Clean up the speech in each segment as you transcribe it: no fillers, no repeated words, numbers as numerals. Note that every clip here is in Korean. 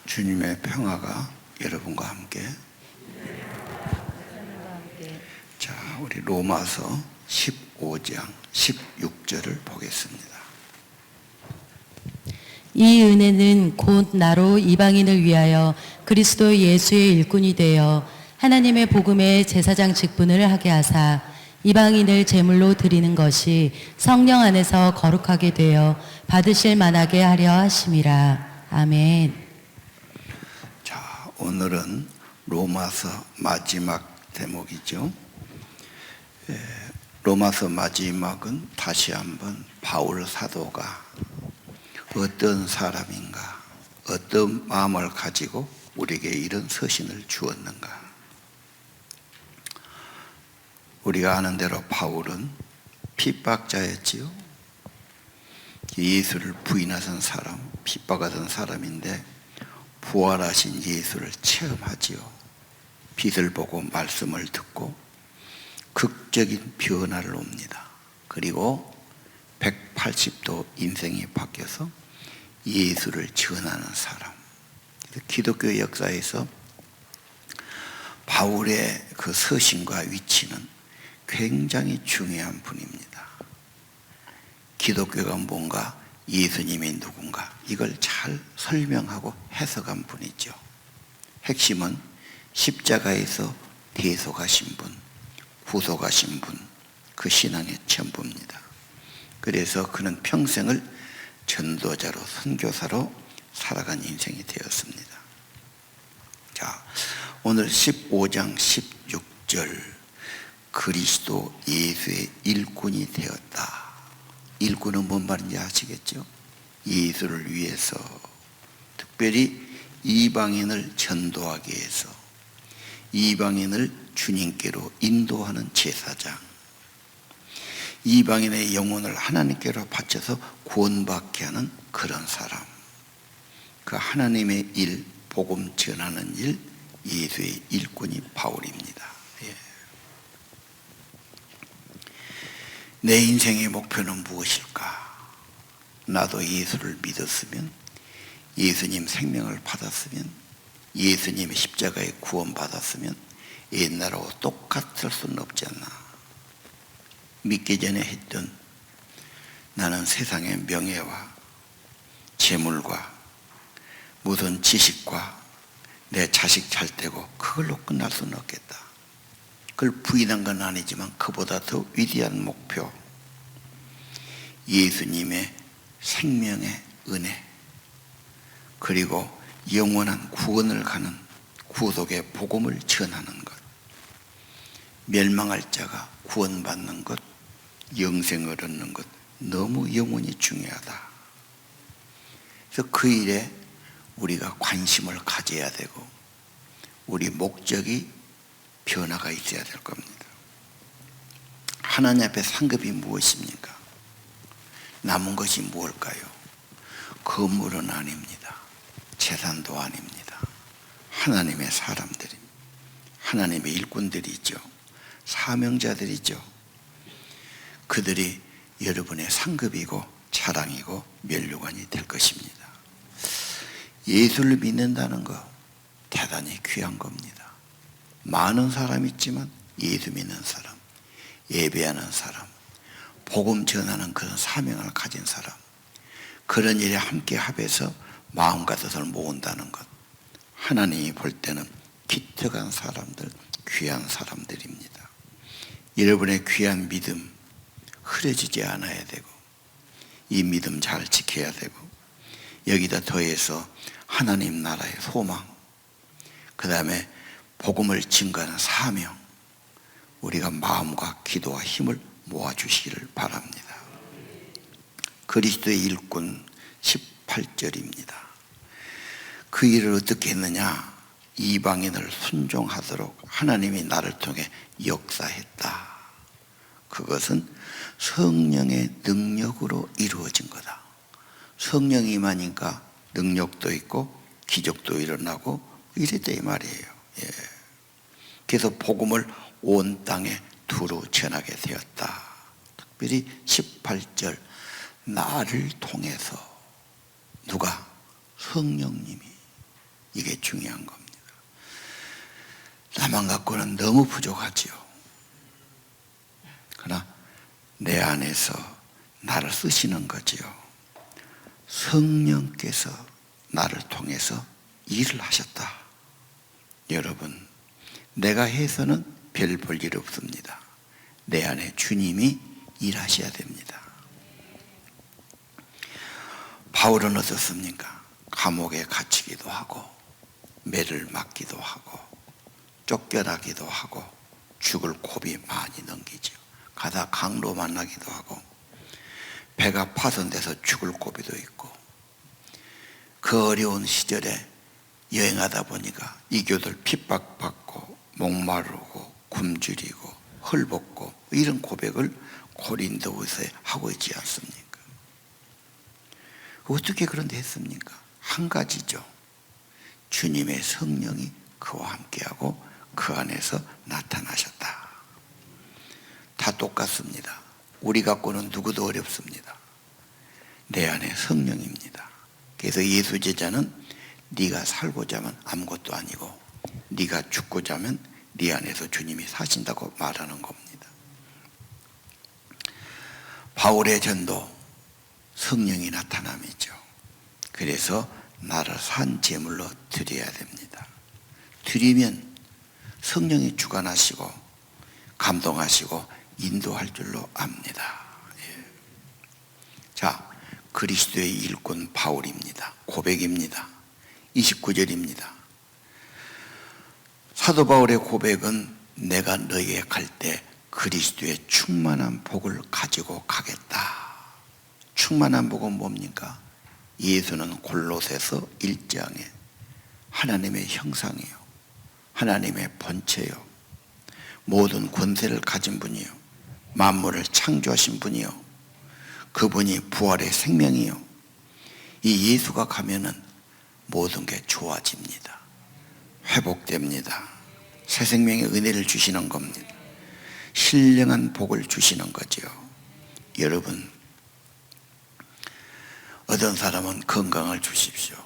주님의 평화가 여러분과 함께. 자, 우리 로마서 15장 16절을 보겠습니다. 이 은혜는 곧 나로 이방인을 위하여 그리스도 예수의 일꾼이 되어 하나님의 복음의 제사장 직분을 하게 하사 이방인을 제물로 드리는 것이 성령 안에서 거룩하게 되어 받으실 만하게 하려 하심이라. 아멘. 자, 오늘은 로마서 마지막 대목이죠. 로마서 마지막은 다시 한번 바울 사도가 어떤 사람인가, 어떤 마음을 가지고 우리에게 이런 서신을 주었는가. 우리가 아는 대로 바울은 핍박자였지요. 예수를 부인하던 사람, 핍박하던 사람인데 부활하신 예수를 체험하지요. 빛을 보고 말씀을 듣고 극적인 변화를 옵니다. 그리고 180도 인생이 바뀌어서 예수를 전하는 사람. 기독교 역사에서 바울의 그 서신과 위치는 굉장히 중요한 분입니다. 기독교가 뭔가, 예수님이 누군가, 이걸 잘 설명하고 해석한 분이죠. 핵심은 십자가에서 대속하신 분, 구속하신 분, 그 신앙의 전부입니다. 그래서 그는 평생을 전도자로, 선교사로 살아간 인생이 되었습니다. 자, 오늘 15장 16절, 그리스도 예수의 일꾼이 되었다. 일꾼은 뭔 말인지 아시겠죠? 예수를 위해서, 특별히 이방인을 전도하기 위해서, 이방인을 주님께로 인도하는 제사장, 이방인의 영혼을 하나님께로 바쳐서 구원받게 하는 그런 사람, 그 하나님의 일, 복음 전하는 일, 예수의 일꾼이 바울입니다. 내 인생의 목표는 무엇일까? 나도 예수를 믿었으면, 예수님 생명을 받았으면, 예수님의 십자가에 구원받았으면 옛날하고 똑같을 수는 없지 않나. 믿기 전에 했던 나는 세상의 명예와 재물과 무슨 지식과 내 자식 잘 되고 그걸로 끝날 수는 없겠다. 그걸 부인한 건 아니지만 그보다 더 위대한 목표, 예수님의 생명의 은혜, 그리고 영원한 구원을 가는 구속의 복음을 전하는 것, 멸망할 자가 구원받는 것, 영생을 얻는 것, 너무 영원히 중요하다. 그래서 그 일에 우리가 관심을 가져야 되고 우리 목적이 변화가 있어야 될 겁니다. 하나님 앞에 상급이 무엇입니까? 남은 것이 무엇일까요? 건물은 아닙니다. 재산도 아닙니다. 하나님의 사람들입니다. 하나님의 일꾼들이죠. 사명자들이죠. 그들이 여러분의 상급이고 자랑이고 면류관이 될 것입니다. 예수를 믿는다는 것 대단히 귀한 겁니다. 많은 사람이 있지만 예수 믿는 사람, 예배하는 사람, 복음 전하는 그런 사명을 가진 사람, 그런 일에 함께 합해서 마음과 뜻을 모은다는 것, 하나님이 볼 때는 기특한 사람들, 귀한 사람들입니다. 여러분의 귀한 믿음 흐려지지 않아야 되고, 이 믿음 잘 지켜야 되고, 여기다 더해서 하나님 나라의 소망, 그 다음에 복음을 증거하는 사명, 우리가 마음과 기도와 힘을 모아주시기를 바랍니다. 그리스도의 일꾼 18절입니다. 그 일을 어떻게 했느냐? 이방인을 순종하도록 하나님이 나를 통해 역사했다. 그것은 성령의 능력으로 이루어진 거다. 성령이 임하니까 능력도 있고 기적도 일어나고 이랬다 이 말이에요. 그래서 복음을 온 땅에 두루 전하게 되었다. 특별히 18절, 나를 통해서 누가? 성령님이 이게 중요한 겁니다. 나만 갖고는 너무 부족하지요. 그러나 내 안에서 나를 쓰시는 거지요. 성령께서 나를 통해서 일을 하셨다. 여러분, 내가 해서는 별 볼 일 없습니다. 내 안에 주님이 일하셔야 됩니다. 바울은 어떻습니까? 감옥에 갇히기도 하고 매를 맞기도 하고 쫓겨나기도 하고 죽을 고비 많이 넘기죠. 가다 강도 만나기도 하고 배가 파손돼서 죽을 고비도 있고, 그 어려운 시절에 여행하다 보니까 이교들 핍박받고 목마르고 굶주리고 헐벗고 이런 고백을 고린도후서에 하고 있지 않습니까? 어떻게 그런데 했습니까? 한 가지죠. 주님의 성령이 그와 함께하고 그 안에서 나타나셨다. 다 똑같습니다. 우리 갖고는 누구도 어렵습니다. 내 안에 성령입니다. 그래서 예수 제자는 네가 살고자 하면 아무것도 아니고 네가 죽고자 하면 네 안에서 주님이 사신다고 말하는 겁니다. 바울의 전도 성령이 나타남이죠. 그래서 나를 산 제물로 드려야 됩니다. 드리면 성령이 주관하시고 감동하시고 인도할 줄로 압니다. 예. 자, 그리스도의 일꾼 바울입니다. 고백입니다. 29절입니다. 사도 바울의 고백은 내가 너희에 갈 때 그리스도의 충만한 복을 가지고 가겠다. 충만한 복은 뭡니까? 예수는 골로새서 1장에 하나님의 형상이요, 하나님의 본체요, 모든 권세를 가진 분이요, 만물을 창조하신 분이요, 그분이 부활의 생명이요. 이 예수가 가면은 모든 게 좋아집니다. 회복됩니다. 새 생명의 은혜를 주시는 겁니다. 신령한 복을 주시는 거죠. 여러분, 어떤 사람은 건강을 주십시오.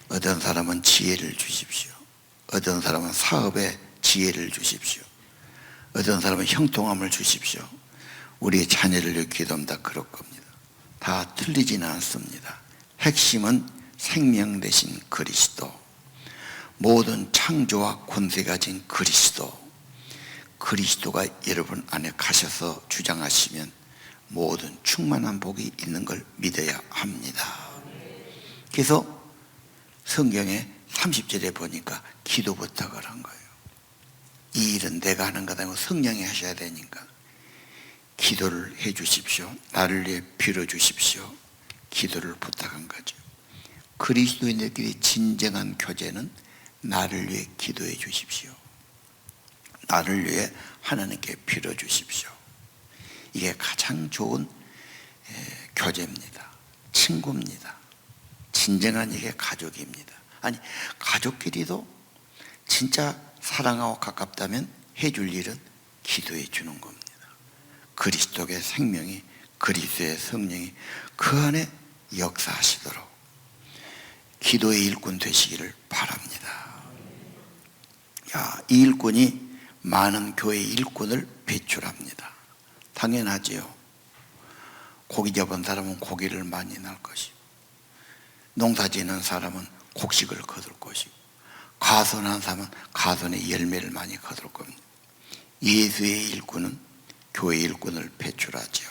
어떤 사람은 지혜를 주십시오. 어떤 사람은 사업에 지혜를 주십시오. 어떤 사람은 형통함을 주십시오. 우리의 자녀를 위해 기도합니다. 그럴 겁니다. 다 틀리지는 않습니다. 핵심은 생명 되신 그리스도, 모든 창조와 권세 가진 그리스도가 여러분 안에 가셔서 주장하시면 모든 충만한 복이 있는 걸 믿어야 합니다. 그래서 성경에 30절에 보니까 기도 부탁을 한 거예요. 이 일은 내가 하는 거다 아니고 성령이 하셔야 되니까 기도를 해 주십시오. 나를 위해 빌어 주십시오. 기도를 부탁한 거죠. 그리스도인들끼리 진정한 교제는 나를 위해 기도해 주십시오. 나를 위해 하나님께 빌어 주십시오. 이게 가장 좋은 교제입니다. 친구입니다. 진정한 이게 가족입니다. 아니, 가족끼리도 진짜 사랑하고 가깝다면 해줄 일은 기도해 주는 겁니다. 그리스도의 생명이, 그리스도의 성령이 그 안에 역사하시도록 기도의 일꾼 되시기를 바랍니다. 이 일꾼이 많은 교회 일꾼을 배출합니다. 당연하지요. 고기 잡은 사람은 고기를 많이 날 것이고, 농사 지는 사람은 곡식을 거둘 것이고, 가선한 사람은 가선의 열매를 많이 거둘 겁니다. 예수의 일꾼은 교회 일꾼을 배출하죠.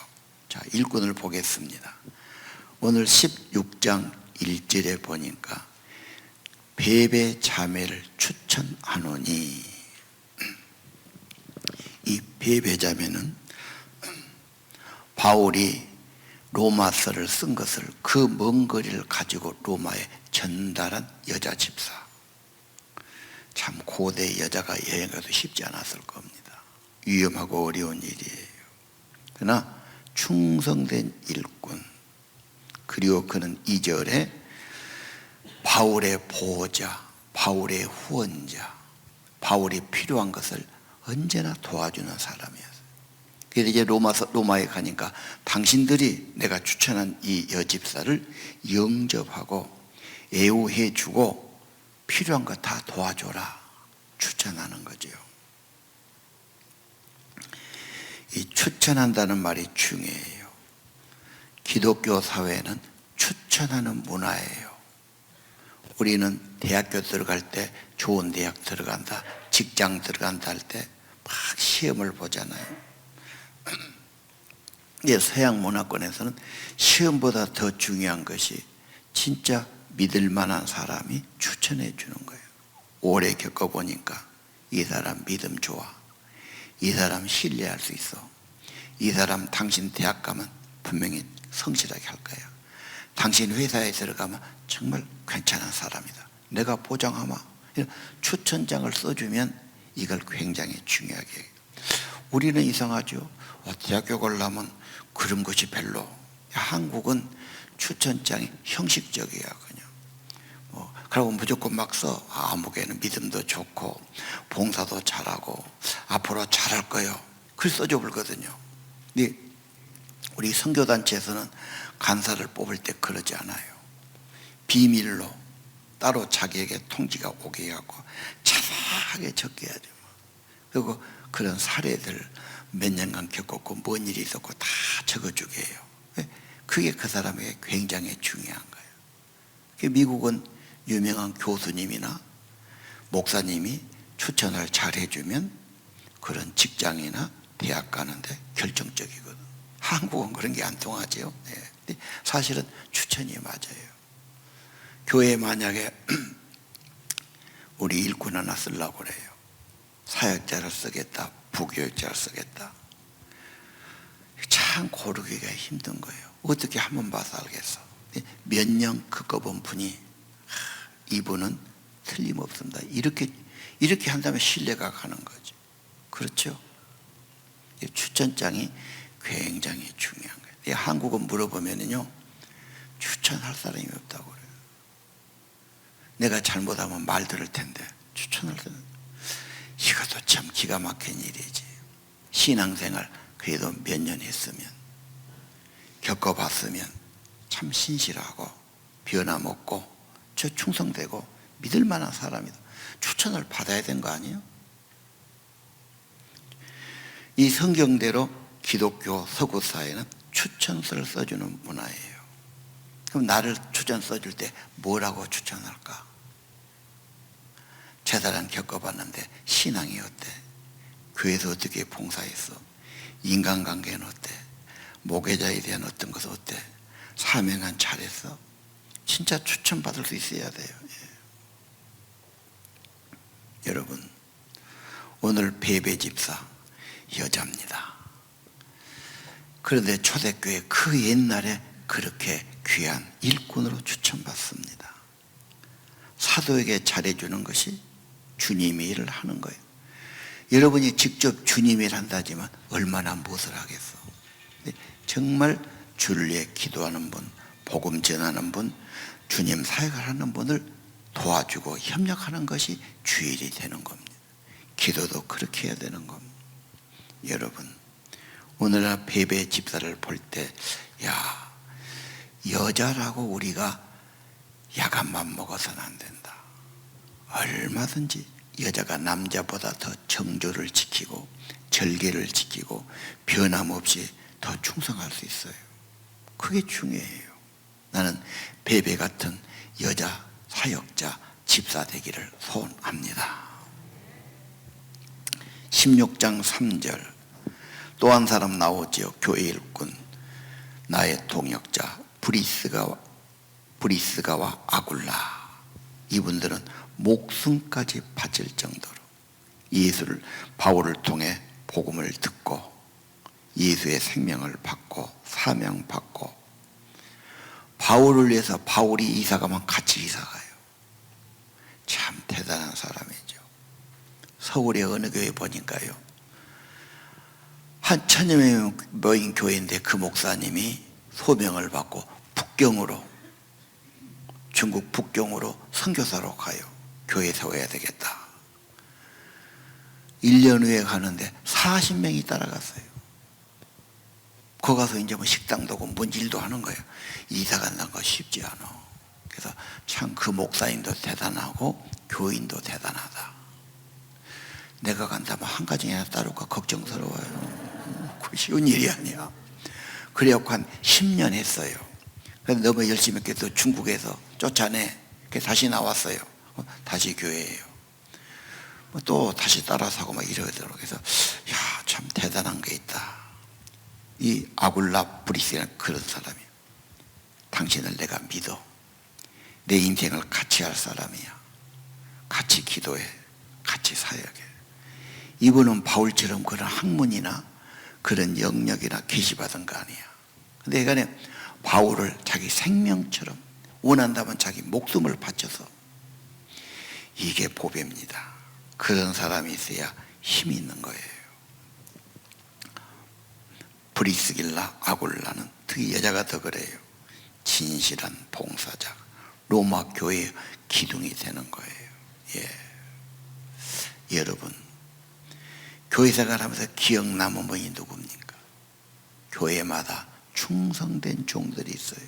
자, 일꾼을 보겠습니다. 오늘 16장 1절에 보니까 베베 자매를 추천하노니, 이 베베 자매는 바울이 로마서를 쓴 것을 그 먼 거리를 가지고 로마에 전달한 여자 집사. 참 고대 여자가 여행 가도 쉽지 않았을 겁니다. 위험하고 어려운 일이에요. 그러나 충성된 일꾼, 그리고 그는 2절에 바울의 보호자, 바울의 후원자, 바울이 필요한 것을 언제나 도와주는 사람이었어요. 그래서 이제 로마에 가니까 당신들이 내가 추천한 이 여집사를 영접하고 애우해 주고 필요한 거 다 도와줘라 추천하는 거죠. 이 추천한다는 말이 중요해요. 기독교 사회는 추천하는 문화예요. 우리는 대학교 들어갈 때 좋은 대학 들어간다, 직장 들어간다 할 때 막 시험을 보잖아요. 서양 문화권에서는 시험보다 더 중요한 것이 진짜 믿을 만한 사람이 추천해 주는 거예요. 오래 겪어보니까 이 사람 믿음 좋아, 이 사람 신뢰할 수 있어, 이 사람 당신 대학 가면 분명히 성실하게 할 거야, 당신 회사에 들어가면 정말 괜찮은 사람이다, 내가 보장하마, 추천장을 써주면 이걸 굉장히 중요하게 해요. 우리는 이상하죠. 대학교 가려면 그런 것이 별로. 한국은 추천장이 형식적이야. 그냥 그리고 무조건 막 써. 아무개는 믿음도 좋고 봉사도 잘하고 앞으로 잘할 거예요. 글 써줘 버리거든요. 근데 우리 선교단체에서는 간사를 뽑을 때 그러지 않아요. 비밀로 따로 자기에게 통지가 오게 해갖고 차분하게 적게 해야 돼요. 그리고 그런 사례들 몇 년간 겪었고 뭔 일이 있었고 다 적어주게 해요. 그게 그 사람에게 굉장히 중요한 거예요. 미국은 유명한 교수님이나 목사님이 추천을 잘 해주면 그런 직장이나 대학 가는데 결정적이거든. 한국은 그런 게 안 통하죠. 사실은 추천이 맞아요. 교회에 만약에 우리 일꾼 하나 쓰려고 그래요. 사역자를 쓰겠다, 부교육자를 쓰겠다. 참 고르기가 힘든 거예요. 어떻게 한번 봐서 알겠어. 몇 년 겪어본 분이 이분은 틀림없습니다. 이렇게 한다면 신뢰가 가는 거죠. 그렇죠? 추천장이 굉장히 중요한 거예요. 한국은 물어보면요, 추천할 사람이 없다고 그래요. 내가 잘못하면 말 들을 텐데 추천할 때는 이것도 참 기가 막힌 일이지. 신앙생활 그래도 몇 년 했으면, 겪어봤으면 참 신실하고 변함없고 저 충성되고 믿을 만한 사람이다. 추천을 받아야 되는 거 아니에요? 이 성경대로 기독교 서구 사회는 추천서를 써주는 문화예요. 그럼 나를 추천 써줄 때 뭐라고 추천할까? 제사랑 겪어봤는데 신앙이 어때? 교회에서 어떻게 봉사했어? 인간관계는 어때? 목회자에 대한 어떤 것은 어때? 사명은 잘했어? 진짜 추천받을 수 있어야 돼요. 여러분, 오늘 베베 집사 여자입니다. 그런데 초대교회 그 옛날에 그렇게 귀한 일꾼으로 추천받습니다. 사도에게 잘해주는 것이 주님의 일을 하는 거예요. 여러분이 직접 주님의 일을 한다지만 얼마나 무엇을 하겠어. 정말 주를 위해 기도하는 분, 복음 전하는 분, 주님 사역을 하는 분을 도와주고 협력하는 것이 주일이 되는 겁니다. 기도도 그렇게 해야 되는 겁니다. 여러분, 오늘날 베베 집사를 볼 때, 야, 여자라고 우리가 야간만 먹어서는 안 된다. 얼마든지 여자가 남자보다 더 정조를 지키고 절개를 지키고 변함없이 더 충성할 수 있어요. 그게 중요해요. 나는 베베 같은 여자 사역자 집사 되기를 소원합니다. 16장 3절, 또 한 사람 나오지요. 교회 일꾼, 나의 동역자 브리스가와 아굴라. 이분들은 목숨까지 바칠 정도로 예수를, 바울을 통해 복음을 듣고 예수의 생명을 받고 사명받고, 바울을 위해서 바울이 이사가면 같이 이사가요. 참 대단한 사람이죠. 서울의 어느 교회 보니까요, 한 1000여 명 모인 교회인데 그 목사님이 소명을 받고 북경으로, 중국 북경으로 선교사로 가요. 교회 세워야 되겠다. 1년 후에 가는데 40명이 따라갔어요. 거기 가서 이제 뭐 식당도 하고 뭔 일도 하는 거예요. 이사 간다는 거 쉽지 않아. 그래서 참 그 목사님도 대단하고 교인도 대단하다. 내가 간다면 한 가정이 하나 따를까 걱정스러워요. 그 쉬운 일이 아니야. 그래갖고 한 10년 했어요. 그래서 너무 열심히 했겠어. 중국에서 쫓아내. 그래서 다시 나왔어요. 다시 교회예요. 또 다시 따라서 하고 막 이러더라고요. 그래서 야, 참 대단한 게 있다. 이 아굴라 브리스라는 그런 사람이에요. 당신을 내가 믿어. 내 인생을 같이 할 사람이야. 같이 기도해. 같이 사역해. 이분은 바울처럼 그런 학문이나 그런 영역이나 계시받은 거 아니야. 근데 이간에 바울을 자기 생명처럼 원한다면 자기 목숨을 바쳐서, 이게 보배입니다. 그런 사람이 있어야 힘이 있는 거예요. 브리스길라 아굴라는 특히 여자가 더 그래요. 진실한 봉사자, 로마 교회의 기둥이 되는 거예요. 여러분, 교회 생활하면서 기억 남은 분이 누굽니까? 교회마다 충성된 종들이 있어요.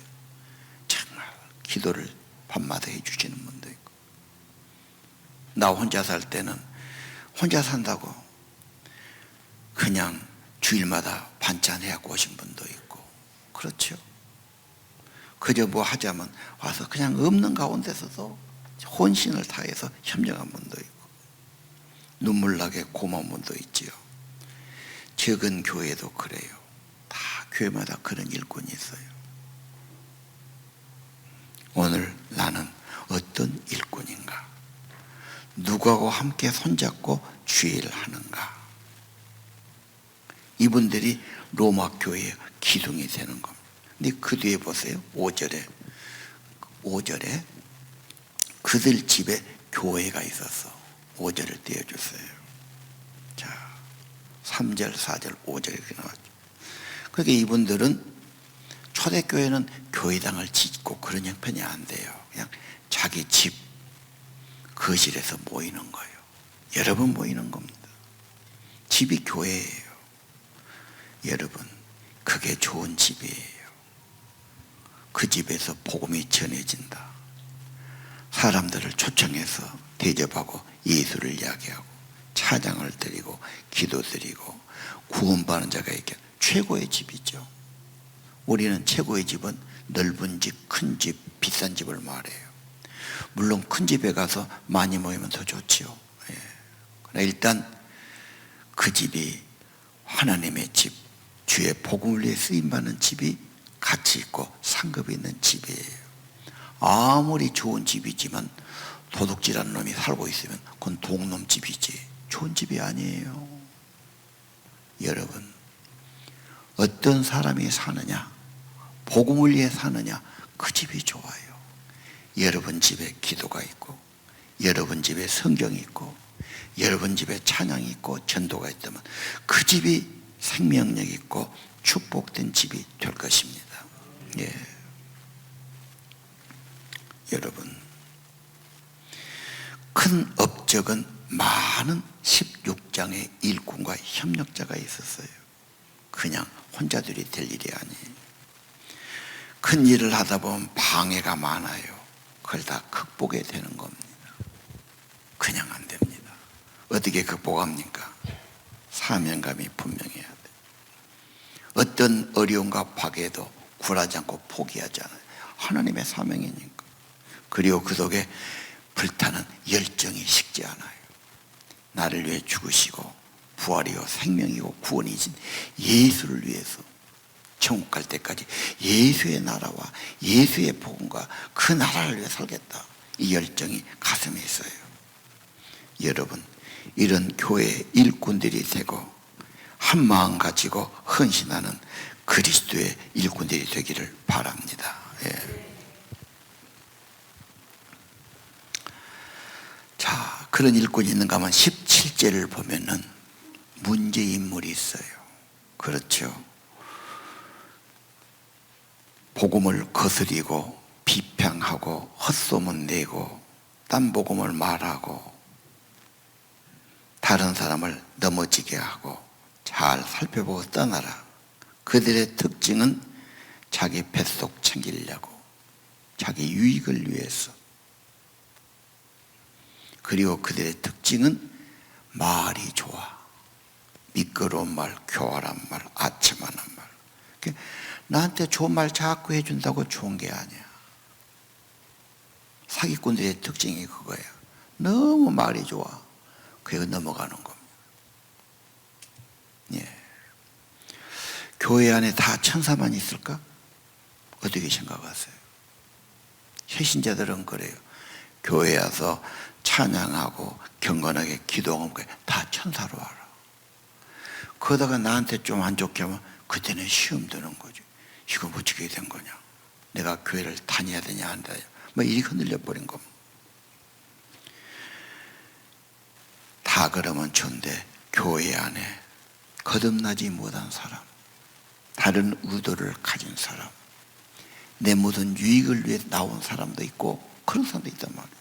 정말 기도를 밤마다 해주시는 분도 있고, 나 혼자 살 때는 혼자 산다고 그냥 주일마다 반찬 해갖고 오신 분도 있고, 그렇죠. 그저 뭐 하자면 와서 그냥 없는 가운데서도 혼신을 다해서 협력한 분도 있고, 눈물 나게 고마운 분도 있지요. 적은 교회도 그래요. 다 교회마다 그런 일꾼이 있어요. 오늘 나는 어떤 일꾼인가? 누구하고 함께 손잡고 주의를 하는가? 이분들이 로마 교회의 기둥이 되는 겁니다. 근데 그 뒤에 보세요. 5절에 그들 집에 교회가 있었어. 5절을 띄워주세요. 자, 3절, 4절, 5절 이렇게 나왔죠. 그러니까 이분들은 초대교회는 교회당을 짓고 그런 형편이 안 돼요. 그냥 자기 집 거실에서 모이는 거예요. 여러 번 모이는 겁니다. 집이 교회예요. 여러분, 그게 좋은 집이에요. 그 집에서 복음이 전해진다. 사람들을 초청해서 대접하고 예수를 이야기하고 찬양을 드리고 기도 드리고 구원받는 자가 있게 최고의 집이죠. 우리는 최고의 집은 넓은 집, 큰 집, 비싼 집을 말해요. 물론 큰 집에 가서 많이 모이면 더 좋지요. 그러나 일단 그 집이 하나님의 집, 주의 복음을 위해 쓰임받는 집이 가치 있고 상급이 있는 집이에요. 아무리 좋은 집이지만 도둑질하는 놈이 살고 있으면 그건 동놈 집이지 좋은 집이 아니에요. 여러분, 어떤 사람이 사느냐, 복음을 위해 사느냐, 그 집이 좋아요. 여러분 집에 기도가 있고, 여러분 집에 성경이 있고, 여러분 집에 찬양이 있고 전도가 있다면 그 집이 생명력 있고 축복된 집이 될 것입니다. 여러분, 큰 업적은 많은 16장의 일꾼과 협력자가 있었어요. 그냥 혼자들이 될 일이 아니에요. 큰 일을 하다 보면 방해가 많아요. 그걸 다 극복해야 되는 겁니다. 그냥 안 됩니다. 어떻게 극복합니까? 사명감이 분명해야 돼요. 어떤 어려움과 파괴도 굴하지 않고 포기하지 않아요. 하나님의 사명이니까. 그리고 그 속에 불타는 열정이 식지 않아요. 나를 위해 죽으시고 부활이요 생명이고 구원이신 예수를 위해서 천국 갈 때까지 예수의 나라와 예수의 복음과 그 나라를 위해 살겠다. 이 열정이 가슴에 있어요. 여러분, 이런 교회 일꾼들이 되고 한 마음 가지고 헌신하는 그리스도의 일꾼들이 되기를 바랍니다. 자, 그런 일꾼이 있는가 하면 17절을 보면은 문제인물이 있어요. 그렇죠. 복음을 거스리고 비평하고 헛소문 내고 딴 복음을 말하고 다른 사람을 넘어지게 하고 잘 살펴보고 떠나라. 그들의 특징은 자기 뱃속 챙기려고, 자기 유익을 위해서. 그리고 그들의 특징은 말이 좋아. 미끄러운 말, 교활한 말, 아첨하는 말. 나한테 좋은 말 자꾸 해준다고 좋은 게 아니야. 사기꾼들의 특징이 그거야. 너무 말이 좋아. 그게 넘어가는 겁니다. 예. 교회 안에 다 천사만 있을까? 어떻게 생각하세요? 새신자들은 그래요. 교회 와서 찬양하고 경건하게 기도하면 다 천사로 알아. 그러다가 나한테 좀 안 좋게 하면 그때는 시험 드는 거지. 이거 어떻게 된 거냐? 내가 교회를 다녀야 되냐 안 되냐? 뭐 이리 흔들려 버린 겁니다. 다 그러면 좋은데 교회 안에 거듭나지 못한 사람, 다른 의도를 가진 사람, 내 모든 유익을 위해 나온 사람도 있고 그런 사람도 있단 말이에요.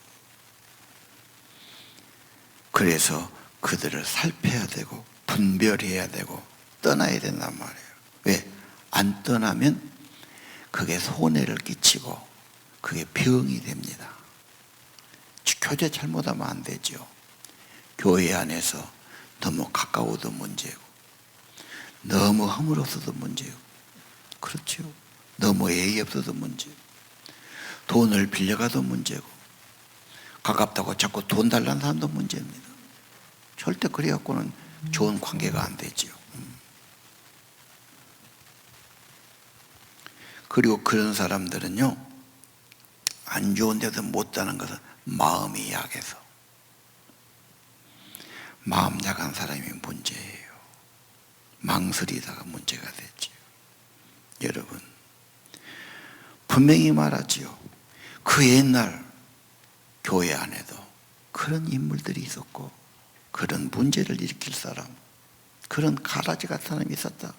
그래서 그들을 살펴야 되고 분별해야 되고 떠나야 된단 말이에요. 왜? 안 떠나면 그게 손해를 끼치고 그게 병이 됩니다. 교제 잘못하면 안 되죠. 교회 안에서 너무 가까워도 문제고 너무 허물없어도 문제고 그렇죠. 너무 예의 없어도 문제고 돈을 빌려가도 문제고 가깝다고 자꾸 돈 달라는 사람도 문제입니다. 절대 그래 갖고는 좋은 관계가 안 되죠. 그리고 그런 사람들은요, 안 좋은 데도 못 다는 것은 마음이 약해서. 마음 약한 사람이 문제예요. 망설이다가 문제가 되죠. 여러분, 분명히 말하지요. 그 옛날 교회 안에도 그런 인물들이 있었고 그런 문제를 일으킬 사람, 그런 가라지 같은 사람이 있었다.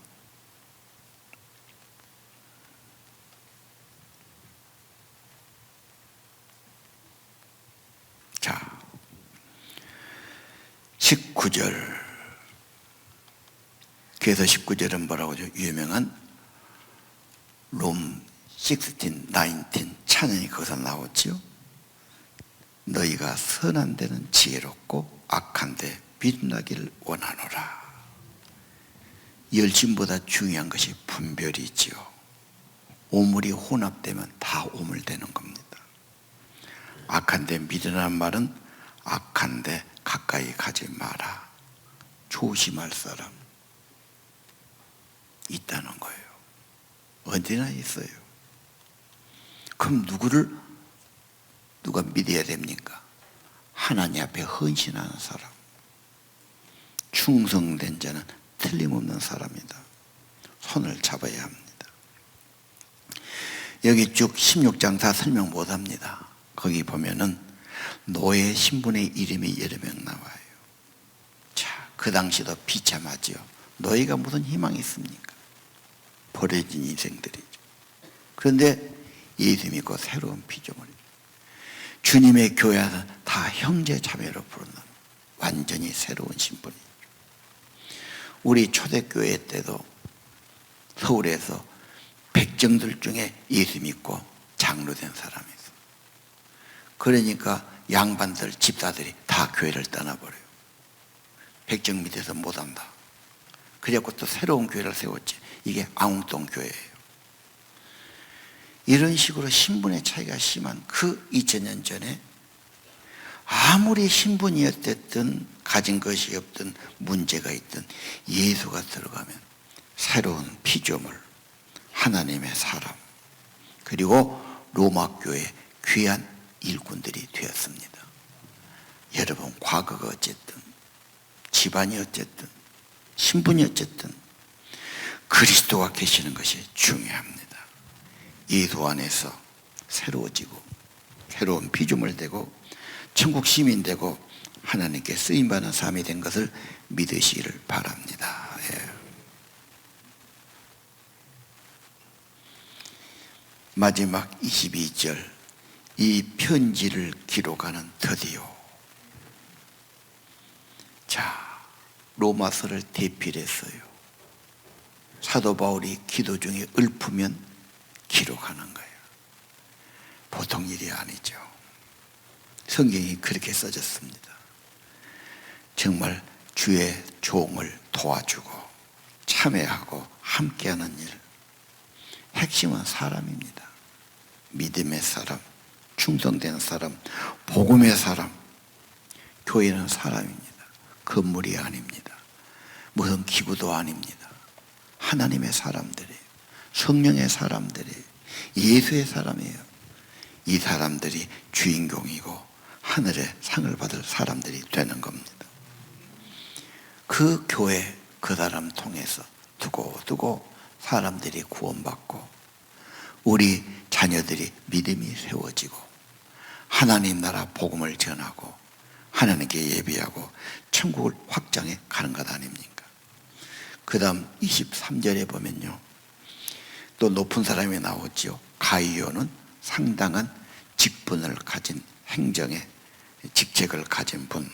자, 19절. 그래서 19절은 뭐라고 하죠? 유명한 롬 16, 19 찬양이 거기서 나오죠. 너희가 선한 데는 지혜롭고 악한 데 빛나기를 원하노라. 열심보다 중요한 것이 분별이지요. 오물이 혼합되면 다 오물되는 겁니다. 악한 데 믿으라는 말은 악한 데 가까이 가지 마라. 조심할 사람 있다는 거예요. 어디나 있어요. 그럼 누가 믿어야 됩니까? 하나님 앞에 헌신하는 사람, 충성된 자는 틀림없는 사람이다. 손을 잡아야 합니다. 여기 쭉 16장 다 설명 못합니다. 거기 보면은 노예 신분의 이름이 여러 명 나와요. 자, 그 당시도 비참하죠. 노예가 무슨 희망이 있습니까? 버려진 인생들이죠. 그런데 예수 믿고 새로운 피조물, 주님의 교회는 다 형제 자매로 부르는 완전히 새로운 신분이죠. 우리 초대교회 때도 서울에서 백정들 중에 예수 믿고 장로된 사람이 있어요. 그러니까 양반들 집사들이 다 교회를 떠나버려요. 백정 밑에서 못한다. 그래갖고 또 새로운 교회를 세웠지. 이게 앙웅동 교회예요. 이런 식으로 신분의 차이가 심한 그 2000년 전에 아무리 신분이 어땠든 가진 것이 없든 문제가 있든 예수가 들어가면 새로운 피조물, 하나님의 사람, 그리고 로마 교회의 귀한 일꾼들이 되었습니다. 여러분, 과거가 어쨌든 집안이 어쨌든 신분이 어쨌든 그리스도가 계시는 것이 중요합니다. 예수 안에서 새로워지고 새로운 피조물 되고 천국 시민 되고 하나님께 쓰임받는 삶이 된 것을 믿으시기를 바랍니다. 예. 마지막 22절. 이 편지를 기록하는 드디어. 자, 로마서를 대필했어요. 사도 바울이 기도 중에 읊으면 기록하는 거예요. 보통 일이 아니죠. 성경이 그렇게 써졌습니다. 정말 주의 종을 도와주고 참여하고 함께하는 일, 핵심은 사람입니다. 믿음의 사람, 충성된 사람, 복음의 사람. 교회는 사람입니다. 건물이 아닙니다. 무슨 기구도 아닙니다. 하나님의 사람들이에요. 성령의 사람들이에요. 예수의 사람이에요. 이 사람들이 주인공이고 하늘의 상을 받을 사람들이 되는 겁니다. 그 교회, 그 사람 통해서 두고 사람들이 구원받고 우리 자녀들이 믿음이 세워지고 하나님 나라 복음을 전하고 하나님께 예비하고 천국을 확장해 가는 것 아닙니까? 그 다음 23절에 보면요, 또 높은 사람이 나오지요. 가이오는 상당한 직분을 가진 행정의 직책을 가진 분,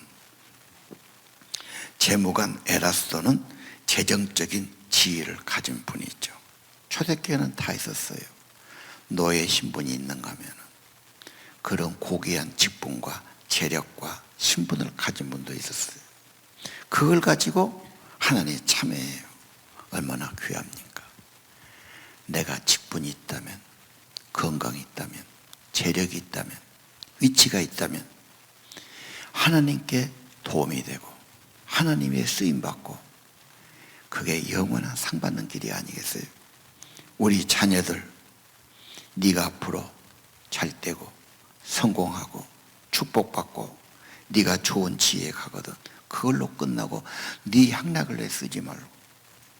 재무관 에라스도는 재정적인 지위를 가진 분이죠. 초대교회는 다 있었어요. 노예 신분이 있는가 하면 그런 고귀한 직분과 재력과 신분을 가진 분도 있었어요. 그걸 가지고 하나님 참여해요. 얼마나 귀합니까? 내가 직분이 있다면, 건강이 있다면, 재력이 있다면, 위치가 있다면 하나님께 도움이 되고 하나님의 쓰임받고 그게 영원한 상 받는 길이 아니겠어요? 우리 자녀들 네가 앞으로 잘 되고 성공하고 축복받고 네가 좋은 지혜에 가거든 그걸로 끝나고 네 향락을 내 쓰지 말고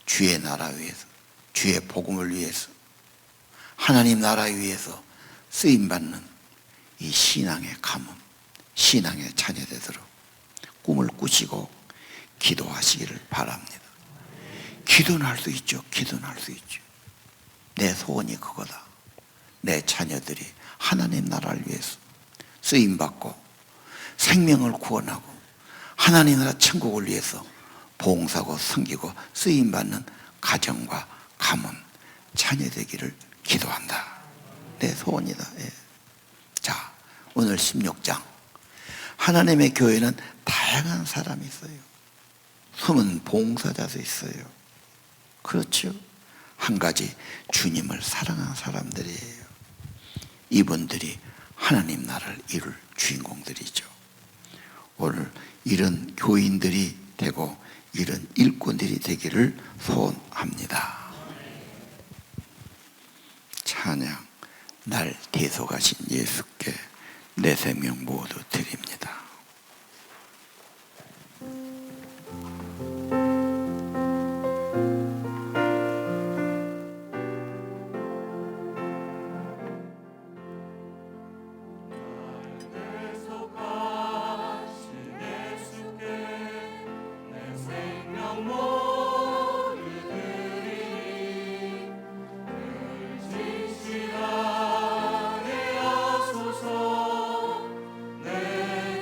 주의 나라 위해서, 주의 복음을 위해서, 하나님 나라 위해서 쓰임받는 이 신앙의 가문, 신앙의 자녀되도록 꿈을 꾸시고 기도하시기를 바랍니다. 기도는 할 수 있죠. 기도는 할 수 있죠. 내 소원이 그거다. 내 자녀들이 하나님 나라를 위해서 쓰임받고 생명을 구원하고 하나님 나라 천국을 위해서 봉사하고 섬기고 쓰임받는 가정과 가문, 자녀 되기를 기도한다. 내 소원이다. 예. 자, 오늘 16장. 하나님의 교회는 다양한 사람이 있어요. 숨은 봉사자도 있어요. 그렇죠. 한 가지 주님을 사랑한 사람들이에요. 이분들이 하나님 나라를 이룰 주인공들이죠. 오늘 이런 교인들이 되고 이런 일꾼들이 되기를 소원합니다. 찬양. 날 대속하신 예수께 내 생명 모두 드립니다. 진실하게 하소서. 내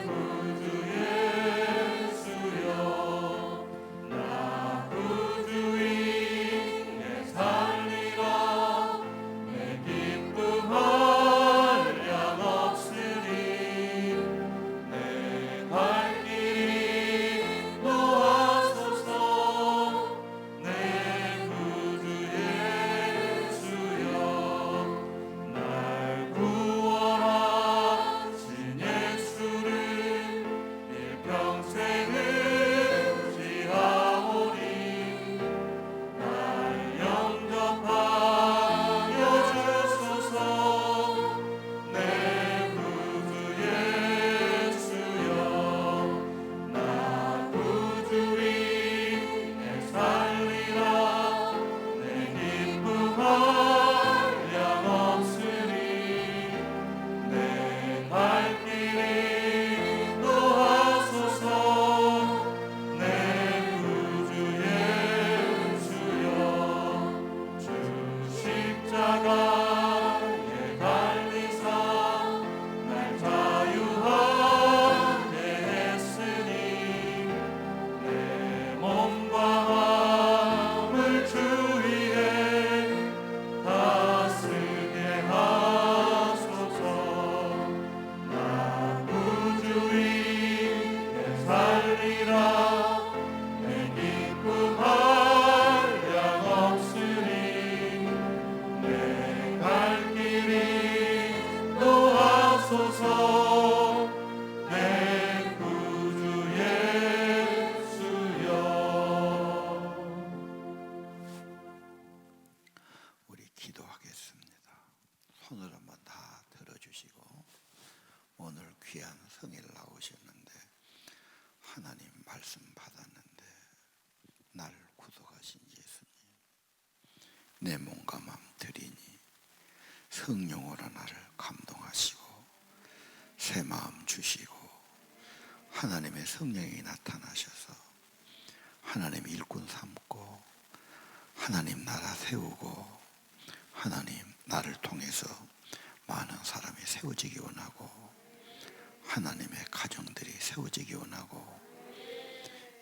손을 한번 다 들어주시고, 오늘 귀한 성일 나오셨는데 하나님 말씀 받았는데 나를 구속하신 예수님, 내 몸과 마음 드리니 성령으로 나를 감동하시고 새 마음 주시고 하나님의 성령이 나타나셔서 하나님 일꾼 삼고 하나님 나라 세우고 하나님 나를 통해서 많은 사람이 세워지기 원하고 하나님의 가정들이 세워지기 원하고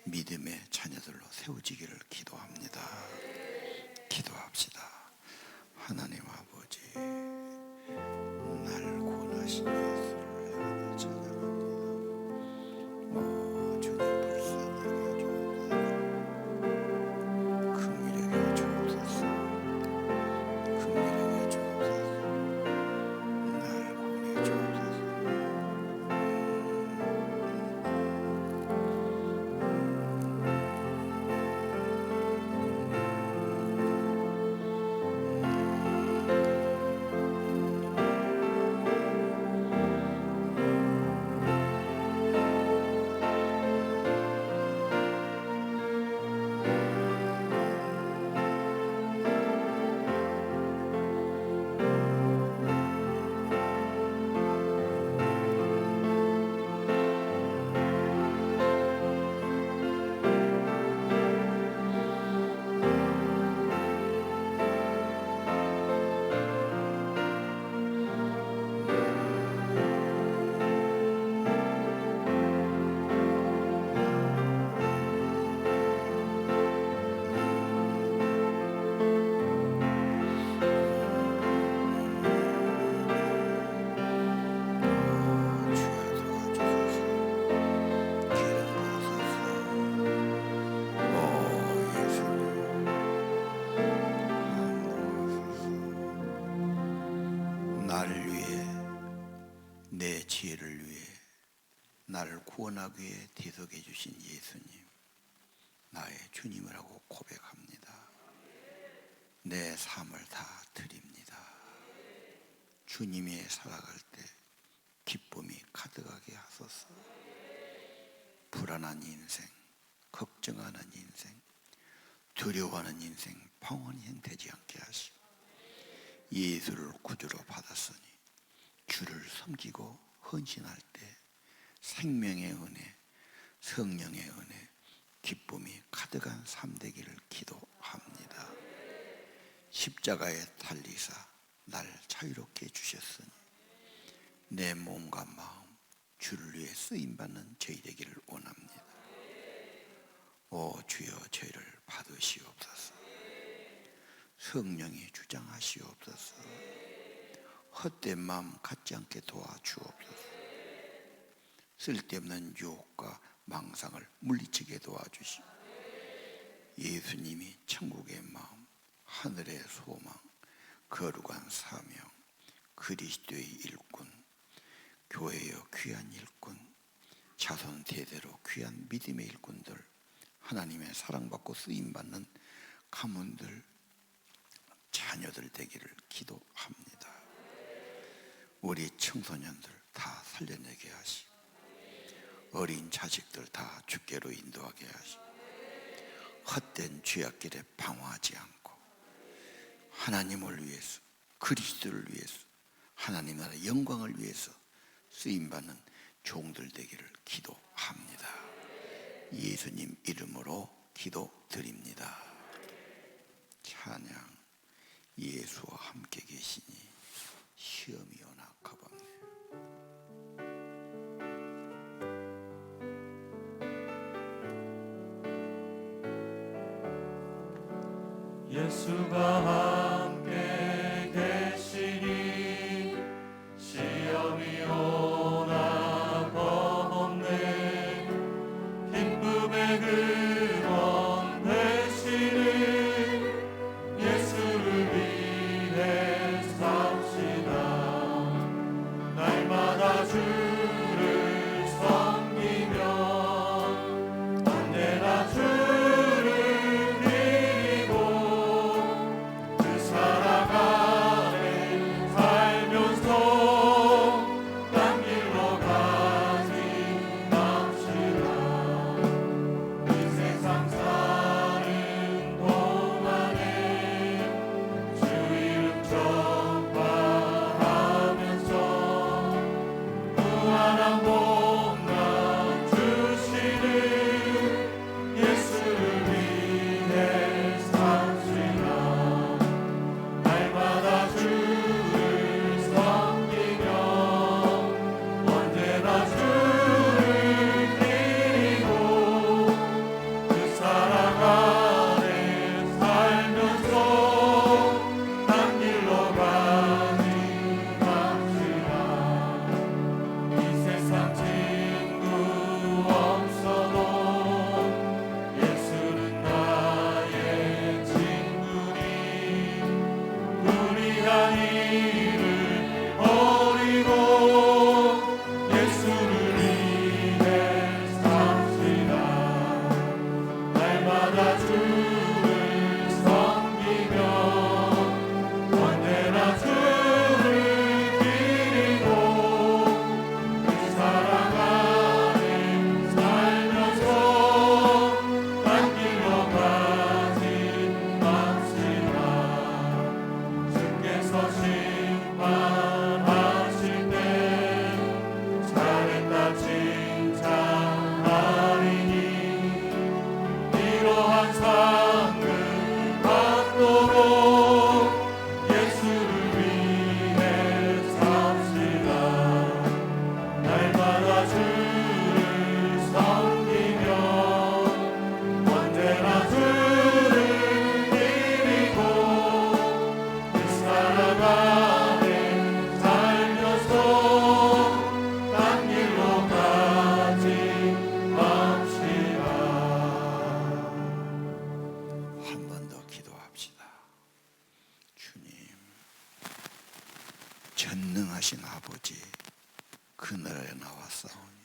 믿음의 자녀들로 세워지기를 기도합니다. 기도합시다. 하나님 아버지, 나를 구원하신 예수를 내가 찬양합니다. 오 주님 불쌍히 여겨주옵소서. 긍휼히 여겨주옵소서. 긍휼히 여겨주옵소서. 나를 구원해 주옵소서. 나를 위해, 내 지혜를 위해 나를 구원하기 위해 대속해 주신 예수님, 나의 주님이라고 고백합니다. 내 삶을 다 드립니다. 주님이 살아갈 때 기쁨이 가득하게 하소서. 불안한 인생, 걱정하는 인생, 두려워하는 인생 방언이 되지 않게 하시고 예수를 구주로 받았으니 주를 섬기고 헌신할 때 생명의 은혜, 성령의 은혜, 기쁨이 가득한 삶 되기를 기도합니다. 십자가에 달리사 날 자유롭게 해주셨으니 내 몸과 마음 주를 위해 쓰임받는 저희 되기를 원합니다. 오 주여, 저희를 받으시옵소서. 성령이 주장하시옵소서. 헛된 마음 갖지 않게 도와주옵소서. 쓸데없는 유혹과 망상을 물리치게 도와주시고 예수님이 천국의 마음, 하늘의 소망, 거룩한 사명, 그리스도의 일꾼, 교회의 귀한 일꾼, 자손 대대로 귀한 믿음의 일꾼들, 하나님의 사랑받고 쓰임받는 가문들, 자녀들 되기를 기도합니다. 우리 청소년들 다 살려내게 하시고 어린 자식들 다 주께로 인도하게 하시고 헛된 죄악길에 방황하지 않고 하나님을 위해서, 그리스도를 위해서, 하나님 나라 영광을 위해서 쓰임받는 종들 되기를 기도합니다. 예수님 이름으로 기도드립니다. 찬양. 예수와 함께 계시니 시험이 오나 가봤네. 예수가 함께 계시니 시험이 오나 겁없네. 기쁨의 근원 되시는 예수를 위해 삽시다. 날마다 주를 섬기며 언제나 주를 드리고 그 전능하신 아버지, 그늘에 나왔사오니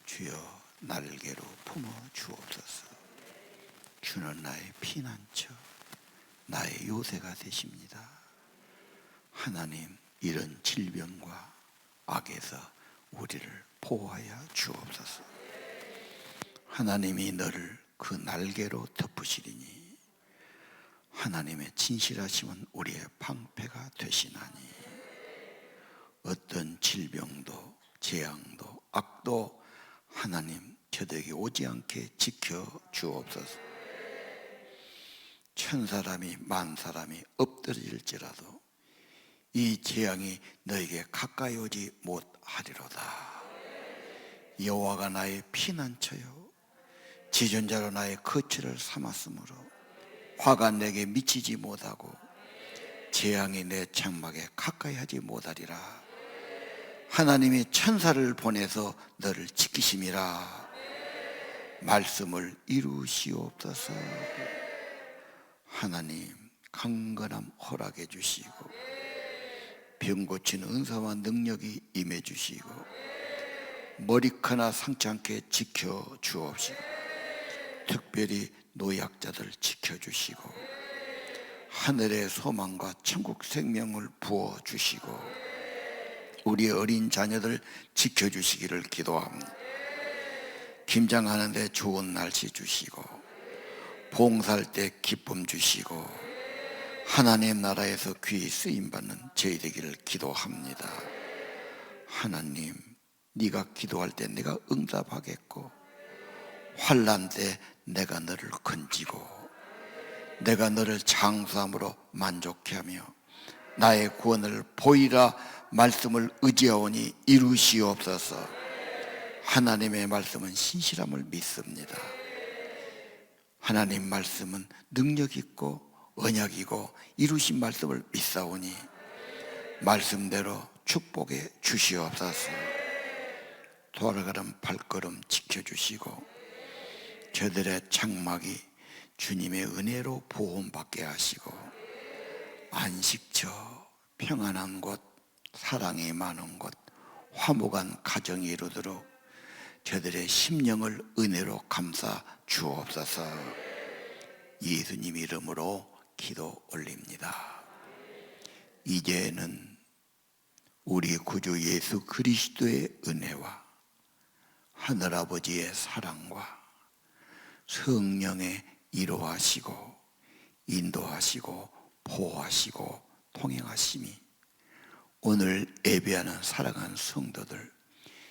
주여 날개로 품어 주옵소서. 주는 나의 피난처, 나의 요새가 되십니다. 하나님, 이런 질병과 악에서 우리를 보호하여 주옵소서. 하나님이 너를 그 날개로 덮으시리니 하나님의 진실하심은 우리의 방패가 되시나니 어떤 질병도 재앙도 악도 하나님 저들에게 오지 않게 지켜 주옵소서. 천사람이 만사람이 엎드릴지라도 이 재앙이 너에게 가까이 오지 못하리로다. 여호와가 나의 피난처요 지존자로 나의 거처를 삼았으므로 화가 내게 미치지 못하고 재앙이 내 장막에 가까이 하지 못하리라. 하나님이 천사를 보내서 너를 지키심이라. 말씀을 이루시옵소서. 하나님, 강건함 허락해 주시고 병 고치는 은사와 능력이 임해 주시고 머리카락 상치 않게 지켜 주옵시고 특별히 노약자들 지켜 주시고 하늘의 소망과 천국 생명을 부어 주시고 우리 어린 자녀들 지켜 주시기를 기도합니다. 김장하는데 좋은 날씨 주시고 봉사할 때 기쁨 주시고 하나님 나라에서 귀히 쓰임받는 저희 되기를 기도합니다. 하나님, 네가 기도할 때 내가 응답하겠고 환난 때 내가 너를 건지고 내가 너를 장수함으로 만족해 하며 나의 구원을 보이라 말씀을 의지하오니 이루시옵소서. 하나님의 말씀은 신실함을 믿습니다. 하나님 말씀은 능력 있고 언약이고 이루신 말씀을 믿사오니 말씀대로 축복해 주시옵소서. 돌아가는 발걸음 지켜주시고 저들의 장막이 주님의 은혜로 보호받게 하시고 안식처, 평안한 곳, 사랑이 많은 곳, 화목한 가정이 이루도록 저들의 심령을 은혜로 감싸 주옵소서. 예수님 이름으로 기도 올립니다. 이제는 우리 구주 예수 그리스도의 은혜와 하늘아버지의 사랑과 성령의 이로하시고 인도하시고 보호하시고 통행하심이 오늘 예배하는 사랑하는 성도들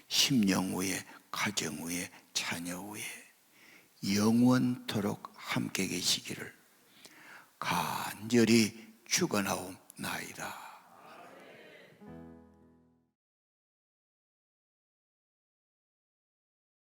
심령 위에 가정 위에 자녀 위에 영원토록 함께 계시기를 간절히 축원하옵나이다.